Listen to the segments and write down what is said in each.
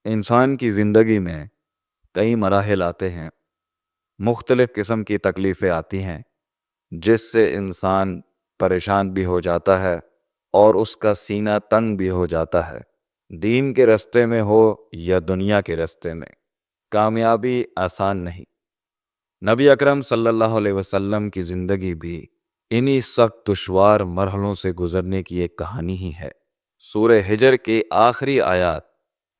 انسان کی زندگی میں کئی مراحل آتے ہیں، مختلف قسم کی تکلیفیں آتی ہیں جس سے انسان پریشان بھی ہو جاتا ہے اور اس کا سینہ تنگ بھی ہو جاتا ہے۔ دین کے راستے میں ہو یا دنیا کے راستے میں، کامیابی آسان نہیں۔ نبی اکرم صلی اللہ علیہ وسلم کی زندگی بھی انہی سخت دشوار مرحلوں سے گزرنے کی ایک کہانی ہی ہے۔ سورہ ہجر کی آخری آیات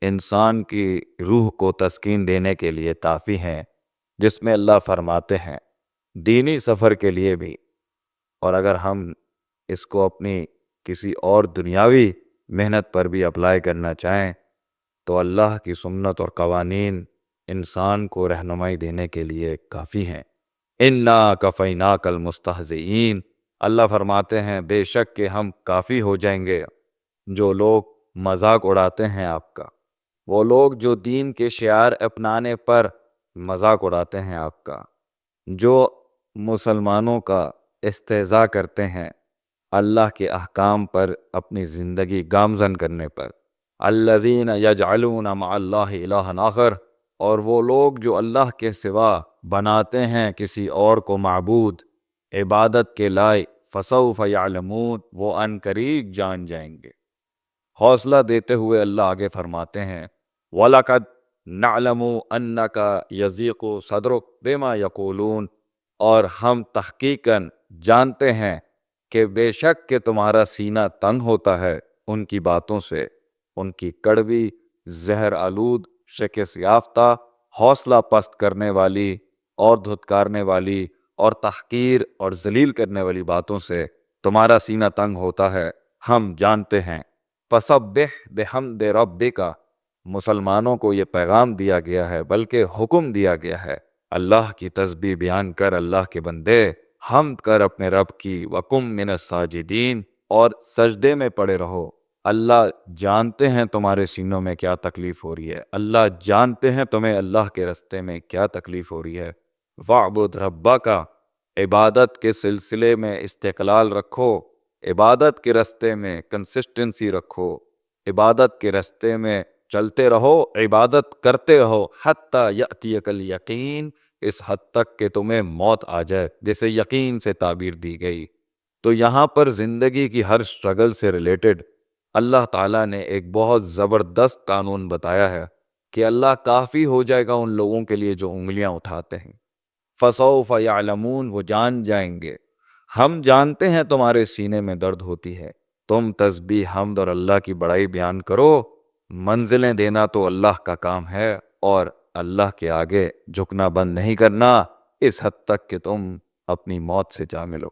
انسان کی روح کو تسکین دینے کے لیے کافی ہیں، جس میں اللہ فرماتے ہیں دینی سفر کے لیے بھی، اور اگر ہم اس کو اپنی کسی اور دنیاوی محنت پر بھی اپلائی کرنا چاہیں تو اللہ کی سنت اور قوانین انسان کو رہنمائی دینے کے لیے کافی ہیں۔ انا کفیناک المستہزئین، اللہ فرماتے ہیں بے شک کہ ہم کافی ہو جائیں گے جو لوگ مذاق اڑاتے ہیں آپ کا، وہ لوگ جو دین کے شعار اپنانے پر مذاق اڑاتے ہیں آپ کا، جو مسلمانوں کا استہزاء کرتے ہیں اللہ کے احکام پر اپنی زندگی گامزن کرنے پر۔ الذین یجعلون مع اللہ الہا آخر، اور وہ لوگ جو اللہ کے سوا بناتے ہیں کسی اور کو معبود عبادت کے لائق، فسوف یعلمون، وہ ان قریب جان جائیں گے۔ حوصلہ دیتے ہوئے اللہ آگے فرماتے ہیں وَلَقَدْ نَعْلَمُ أَنَّكَ يَضِيقُ صَدْرُكَ بِمَا يَقُولُونَ، اور ہم تحقیقاً جانتے ہیں کہ بے شک کہ تمہارا سینہ تنگ ہوتا ہے ان کی باتوں سے، ان کی کڑوی، زہر آلود، شکست یافتہ، حوصلہ پست کرنے والی اور دھتکارنے والی اور تحقیر اور ذلیل کرنے والی باتوں سے تمہارا سینہ تنگ ہوتا ہے، ہم جانتے ہیں۔ فَسَبِّحْ بِحَمْدِ رَبِّكَ، مسلمانوں کو یہ پیغام دیا گیا ہے بلکہ حکم دیا گیا ہے اللہ کی تسبیح بیان کر، اللہ کے بندے حمد کر اپنے رب کی، وَقُم مِّنَ السَّاجِدِينَ، اور سجدے میں پڑے رہو۔ اللہ جانتے ہیں تمہارے سینوں میں کیا تکلیف ہو رہی ہے، اللہ جانتے ہیں تمہیں اللہ کے راستے میں کیا تکلیف ہو رہی ہے۔ وَاعْبُدْ رَبَّكَ، عبادت کے سلسلے میں استقلال رکھو، عبادت کے راستے میں کنسسٹنسی رکھو، عبادت کے راستے میں چلتے رہو، عبادت کرتے رہو، حتیٰ یأتیک الیقین، اس حد تک کہ تمہیں موت آ جائے، جیسے یقین سے تعبیر دی گئی۔ تو یہاں پر زندگی کی ہر سٹرگل سے ریلیٹڈ اللہ تعالیٰ نے ایک بہت زبردست قانون بتایا ہے کہ اللہ کافی ہو جائے گا ان لوگوں کے لیے جو انگلیاں اٹھاتے ہیں۔ فسوف یعلمون، وہ جان جائیں گے۔ ہم جانتے ہیں تمہارے سینے میں درد ہوتی ہے، تم تسبیح، حمد اور اللہ کی بڑائی بیان کرو، منزلیں دینا تو اللہ کا کام ہے، اور اللہ کے آگے جھکنا بند نہیں کرنا اس حد تک کہ تم اپنی موت سے جا ملو۔